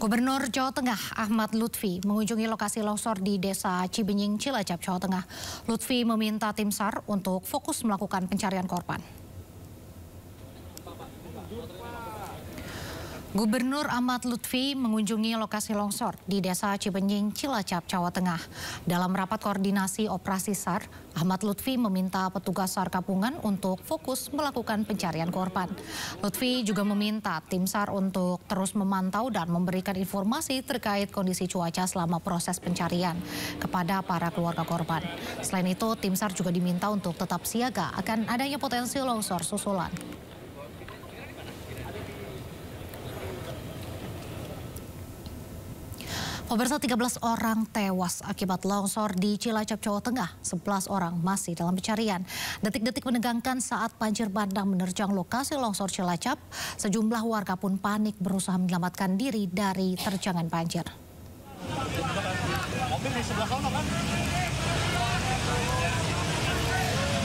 Gubernur Jawa Tengah Ahmad Lutfi mengunjungi lokasi longsor di Desa Cibenying, Cilacap, Jawa Tengah. Lutfi meminta tim SAR untuk fokus melakukan pencarian korban. Gubernur Ahmad Lutfi mengunjungi lokasi longsor di Desa Cibenying, Cilacap, Jawa Tengah. Dalam rapat koordinasi operasi SAR, Ahmad Lutfi meminta petugas SAR gabungan untuk fokus melakukan pencarian korban. Lutfi juga meminta tim SAR untuk terus memantau dan memberikan informasi terkait kondisi cuaca selama proses pencarian kepada para keluarga korban. Selain itu, tim SAR juga diminta untuk tetap siaga akan adanya potensi longsor susulan. Pemirsa, 13 orang tewas akibat longsor di Cilacap, Jawa Tengah. 11 orang masih dalam pencarian. Detik-detik menegangkan saat banjir bandang menerjang lokasi longsor Cilacap. Sejumlah warga pun panik berusaha menyelamatkan diri dari terjangan banjir.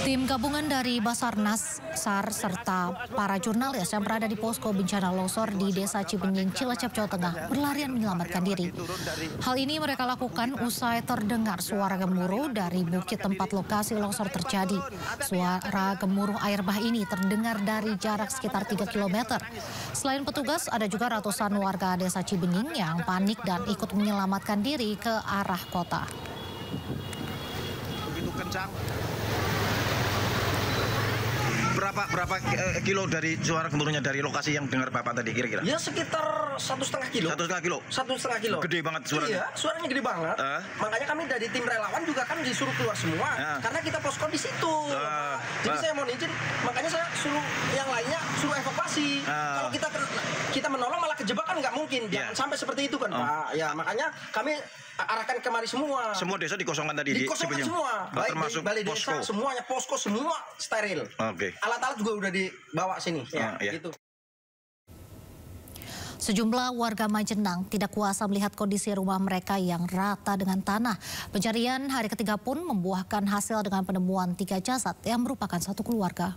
Tim gabungan dari Basarnas, SAR, serta para jurnalis yang berada di posko bencana longsor di Desa Cibenying, Cilacap, Jawa Tengah berlarian menyelamatkan diri. Hal ini mereka lakukan usai terdengar suara gemuruh dari bukit tempat lokasi longsor terjadi. Suara gemuruh air bah ini terdengar dari jarak sekitar 3 km. Selain petugas, ada juga ratusan warga Desa Cibenying yang panik dan ikut menyelamatkan diri ke arah kota. Begitu kencang. Berapa kilo dari suara gemuruhnya dari lokasi yang dengar Bapak tadi kira-kira? Ya sekitar 1,5 kilo. 1,5 kilo? 1,5 kilo. Gede banget suaranya? Iya, suaranya gede banget. Makanya kami dari tim relawan juga kan disuruh keluar semua. Karena kita posko di situ. Jadi saya mau izin, makanya saya suruh yang lainnya suruh evakuasi. Kalau kita menolong malah kejebak kan nggak mungkin. Jangan sampai seperti itu kan Pak. Ya makanya kami arahkan kemari semua. Semua desa dikosongkan tadi? Dikosongkan semua. Baik termasuk balai desa, posko? semuanya posko, semua steril. Oke. Alat-alat juga udah dibawa sini. Gitu. Sejumlah warga Majenang tidak kuasa melihat kondisi rumah mereka yang rata dengan tanah. Pencarian hari ketiga pun membuahkan hasil dengan penemuan 3 jasad yang merupakan satu keluarga.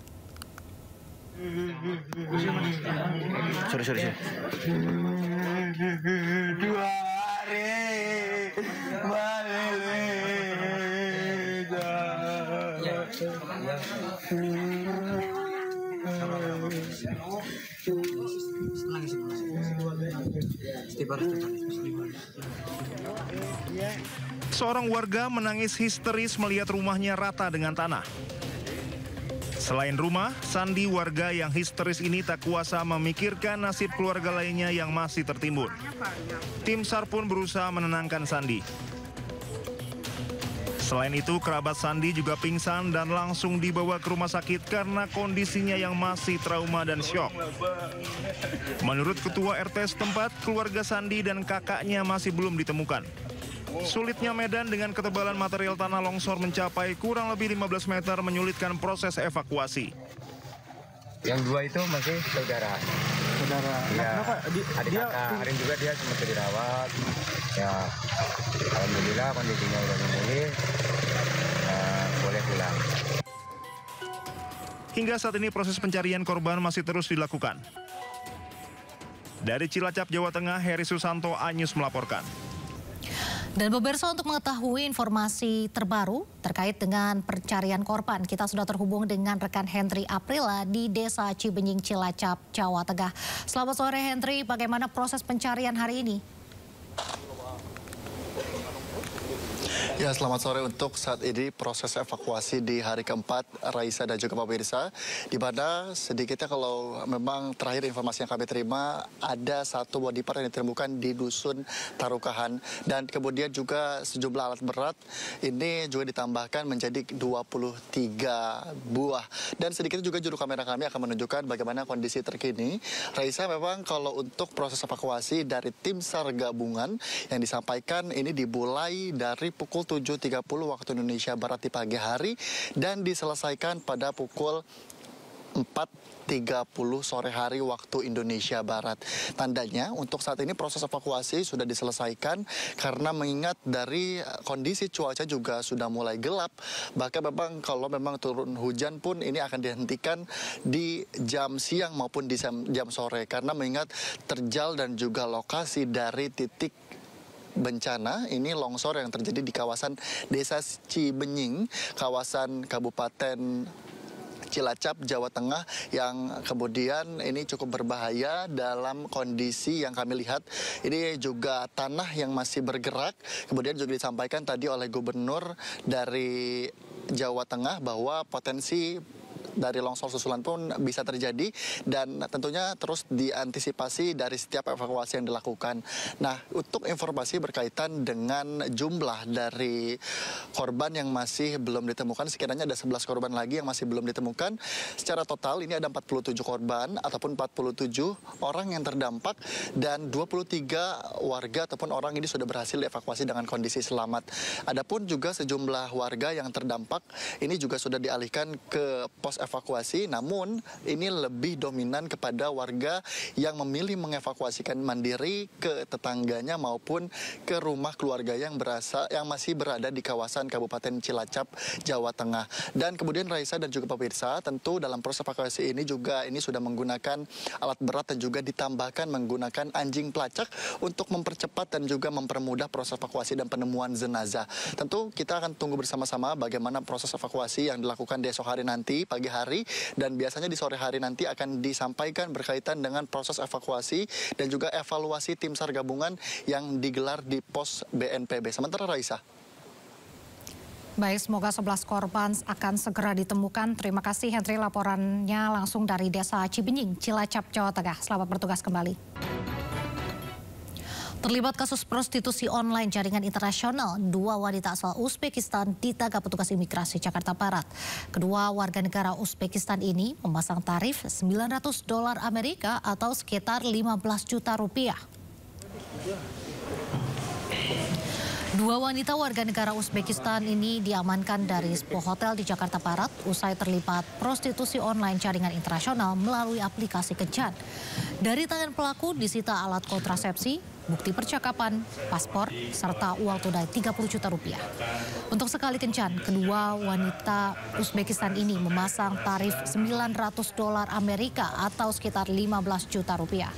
Sorry. 2 hari Seorang warga menangis histeris melihat rumahnya rata dengan tanah. Selain rumah, Sandi, warga yang histeris ini tak kuasa memikirkan nasib keluarga lainnya yang masih tertimbun. Tim SAR pun berusaha menenangkan Sandi. Selain itu, kerabat Sandi juga pingsan dan langsung dibawa ke rumah sakit karena kondisinya yang masih trauma dan syok. Menurut Ketua RT setempat, keluarga Sandi dan kakaknya masih belum ditemukan. Sulitnya medan dengan ketebalan material tanah longsor mencapai kurang lebih 15 meter menyulitkan proses evakuasi. Yang 2 itu masih saudara. Ya, adik kakak. Hari juga dia sempat dirawat. Ya, alhamdulillah kondisinya udah memulih. Boleh pulang. Hingga saat ini proses pencarian korban masih terus dilakukan. Dari Cilacap, Jawa Tengah, Heri Susanto, Anyus melaporkan. Dan pemirsa, untuk mengetahui informasi terbaru terkait dengan pencarian korban, kita sudah terhubung dengan rekan Hendri Aprila di Desa Cibenying, Cilacap, Jawa Tengah. Selamat sore Hendri, bagaimana proses pencarian hari ini? Ya, selamat sore. Untuk saat ini proses evakuasi di hari keempat, Raisa dan juga pemirsa, di mana sedikitnya kalau memang terakhir informasi yang kami terima, ada satu body part yang ditemukan di Dusun Tarukahan, dan kemudian juga sejumlah alat berat ini juga ditambahkan menjadi 23 buah. Dan sedikitnya juga juru kamera kami akan menunjukkan bagaimana kondisi terkini. Raisa, memang kalau untuk proses evakuasi dari tim SAR gabungan yang disampaikan ini dimulai dari pukul 7.30 waktu Indonesia Barat di pagi hari dan diselesaikan pada pukul 4.30 sore hari waktu Indonesia Barat. Tandanya untuk saat ini proses evakuasi sudah diselesaikan karena mengingat dari kondisi cuaca juga sudah mulai gelap. Bahkan memang kalau memang turun hujan pun ini akan dihentikan di jam siang maupun di jam sore. Karena mengingat terjal dan juga lokasi dari titik bencana ini longsor yang terjadi di kawasan Desa Cibenying, kawasan Kabupaten Cilacap, Jawa Tengah, yang kemudian ini cukup berbahaya dalam kondisi yang kami lihat. Ini juga tanah yang masih bergerak. Kemudian juga disampaikan tadi oleh Gubernur dari Jawa Tengah bahwa potensi dari longsor susulan pun bisa terjadi dan tentunya terus diantisipasi dari setiap evakuasi yang dilakukan. Nah, untuk informasi berkaitan dengan jumlah dari korban yang masih belum ditemukan, sekiranya ada 11 korban lagi yang masih belum ditemukan. Secara total ini ada 47 korban ataupun 47 orang yang terdampak dan 23 warga ataupun orang ini sudah berhasil dievakuasi dengan kondisi selamat. Adapun juga sejumlah warga yang terdampak ini juga sudah dialihkan ke pos evakuasi, namun ini lebih dominan kepada warga yang memilih mengevakuasikan mandiri ke tetangganya maupun ke rumah keluarga yang masih berada di kawasan Kabupaten Cilacap, Jawa Tengah. Dan kemudian Raisa dan juga pemirsa, tentu dalam proses evakuasi ini juga ini sudah menggunakan alat berat dan juga ditambahkan menggunakan anjing pelacak untuk mempercepat dan juga mempermudah proses evakuasi dan penemuan jenazah. Tentu kita akan tunggu bersama-sama bagaimana proses evakuasi yang dilakukan di esok hari nanti, pagi hari, dan biasanya di sore hari nanti akan disampaikan berkaitan dengan proses evakuasi dan juga evaluasi tim SAR gabungan yang digelar di pos BNPB. Sementara Raisa. Baik, semoga 11 korban akan segera ditemukan. Terima kasih Henry, laporannya langsung dari Desa Cibenying, Cilacap, Jawa Tengah. Selamat bertugas kembali. Terlibat kasus prostitusi online jaringan internasional, 2 wanita asal Uzbekistan ditangkap petugas imigrasi Jakarta Barat. Kedua warga negara Uzbekistan ini memasang tarif $900 Amerika atau sekitar 15 juta rupiah. 2 wanita warga negara Uzbekistan ini diamankan dari sebuah hotel di Jakarta Barat usai terlibat prostitusi online jaringan internasional melalui aplikasi kencan. Dari tangan pelaku disita alat kontrasepsi, bukti percakapan, paspor, serta uang tunai 30 juta rupiah. Untuk sekali kencan, kedua wanita Uzbekistan ini memasang tarif $900 Amerika atau sekitar 15 juta rupiah.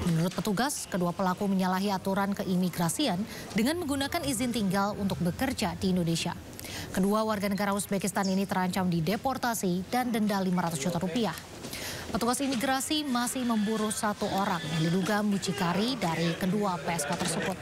Menurut petugas, kedua pelaku menyalahi aturan keimigrasian dengan menggunakan izin tinggal untuk bekerja di Indonesia. Kedua warga negara Uzbekistan ini terancam dideportasi dan denda 500 juta rupiah. Petugas imigrasi masih memburu 1 orang yang diduga mucikari dari kedua PSK tersebut.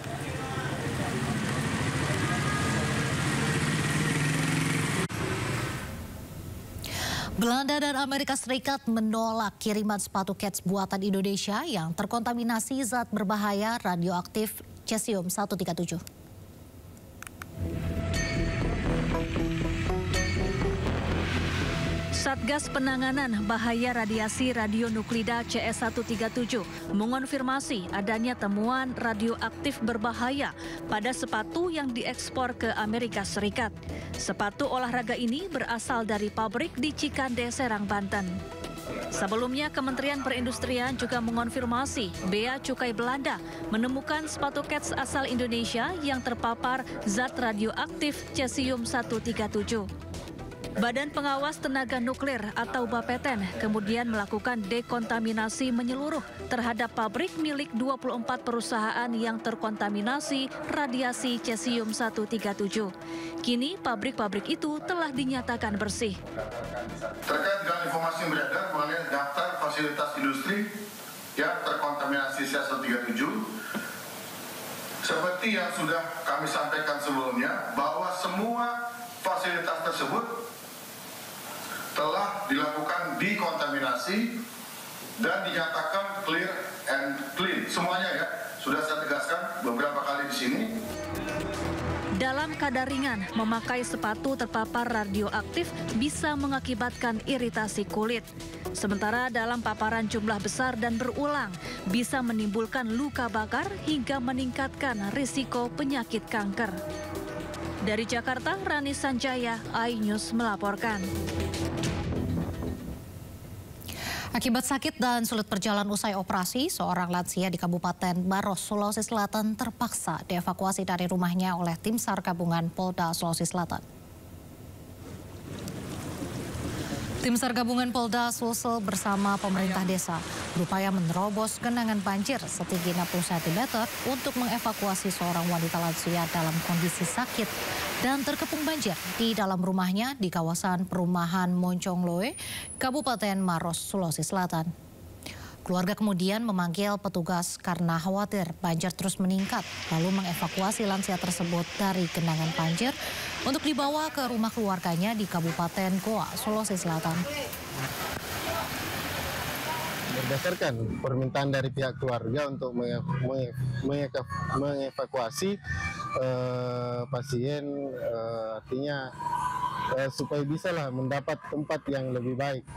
Belanda dan Amerika Serikat menolak kiriman sepatu kets buatan Indonesia yang terkontaminasi zat berbahaya radioaktif cesium-137. Satgas Penanganan Bahaya Radiasi Radionuklida CS137 mengonfirmasi adanya temuan radioaktif berbahaya pada sepatu yang diekspor ke Amerika Serikat. Sepatu olahraga ini berasal dari pabrik di Cikande, Serang, Banten. Sebelumnya, Kementerian Perindustrian juga mengonfirmasi Bea Cukai Belanda menemukan sepatu kets asal Indonesia yang terpapar zat radioaktif cesium-137. Badan Pengawas Tenaga Nuklir atau BAPETEN kemudian melakukan dekontaminasi menyeluruh terhadap pabrik milik 24 perusahaan yang terkontaminasi radiasi cesium-137. Kini pabrik-pabrik itu telah dinyatakan bersih. Terkait dengan informasi yang beredar mengenai daftar fasilitas industri yang terkontaminasi cesium-137, seperti yang sudah kami sampaikan sebelumnya bahwa semua fasilitas tersebut telah dilakukan dekontaminasi dan dinyatakan clear and clean. Semuanya ya, sudah saya tegaskan beberapa kali di sini. Dalam kadar ringan, memakai sepatu terpapar radioaktif bisa mengakibatkan iritasi kulit. Sementara dalam paparan jumlah besar dan berulang, bisa menimbulkan luka bakar hingga meningkatkan risiko penyakit kanker. Dari Jakarta, Rani Sanjaya, iNews melaporkan. Akibat sakit dan sulit berjalan usai operasi, seorang lansia di Kabupaten Maros, Sulawesi Selatan terpaksa dievakuasi dari rumahnya oleh tim SAR gabungan Polda Sulawesi Selatan. Tim SAR gabungan Polda Sulsel bersama pemerintah desa berupaya menerobos genangan banjir setinggi 60 cm untuk mengevakuasi seorang wanita lansia dalam kondisi sakit dan terkepung banjir di dalam rumahnya di kawasan perumahan Moncongloe, Kabupaten Maros, Sulawesi Selatan. Keluarga kemudian memanggil petugas karena khawatir banjir terus meningkat, lalu mengevakuasi lansia tersebut dari genangan banjir untuk dibawa ke rumah keluarganya di Kabupaten Goa, Sulawesi Selatan. Berdasarkan permintaan dari pihak keluarga untuk mengevakuasi pasien, artinya supaya bisa mendapat tempat yang lebih baik.